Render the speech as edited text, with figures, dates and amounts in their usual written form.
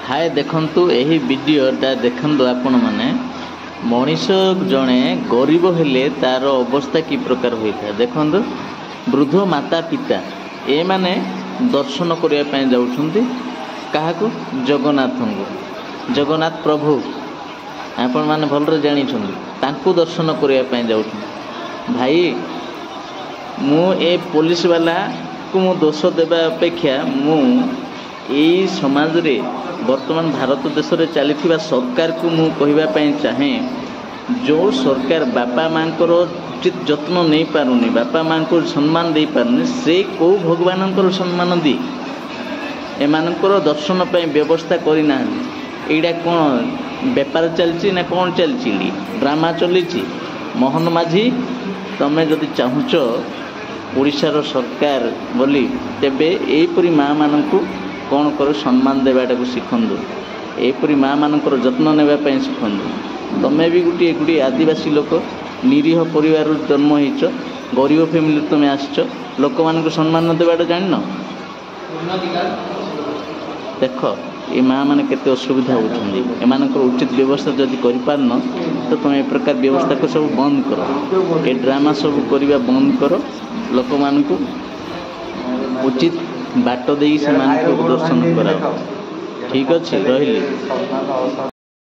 हाय देखंतु एही वीडियोटा देखंतु आपण माने मनीष जड़े गरीब हेले तार अवस्था कि प्रकार होता है। देखंतु वृद्ध माता पिता ए माने दर्शन करने पे जाउछंती काहाकू जगन्नाथ को जगन्नाथ प्रभु आपण माने भलरे जानी छंती तांकू दर्शन करने पे जाउछंती। भाई मु ए पुलिस वाला को मु दोष देबा अपेक्षा मु यही समाज रे वर्तमान भारत देश में चली सरकार को मु कहवाई चाहे जो सरकार बापा माँ उचित जत्न नहीं पारुनी बापा माँ को सम्मान दे पारुनी से कौ भगवान सम्मान दी एमानकर दर्शन पर व्यवस्था करना एटा कौन बेपार चलती ना कौन चलती ड्रामा चली मोहन माझी तमें जदि चाहूच ओडिशार सरकार बोली तेबे एपरी माँ मानू कौन कर सम्मान देवाटा को शिखंदु एपरी माँ मानकर जत्न नेबाई शिखंदु। तमें भी गोटे गोटे आदिवासी लोक निरीह परिवार जन्म होइच गरीब फैमिली तुम्हें आसच लोक मान सम्मान देवाटा जान देख ये माँ मैंने केते असुविधा होती एमानकर उचित व्यवस्था जदि कर तो तुम ए प्रकार व्यवस्था को सब बंद कर ए ड्रामा सब करवा बंद कर लोक मान उचित बाट दे से दर्शन कराओ। ठीक अच्छे रही।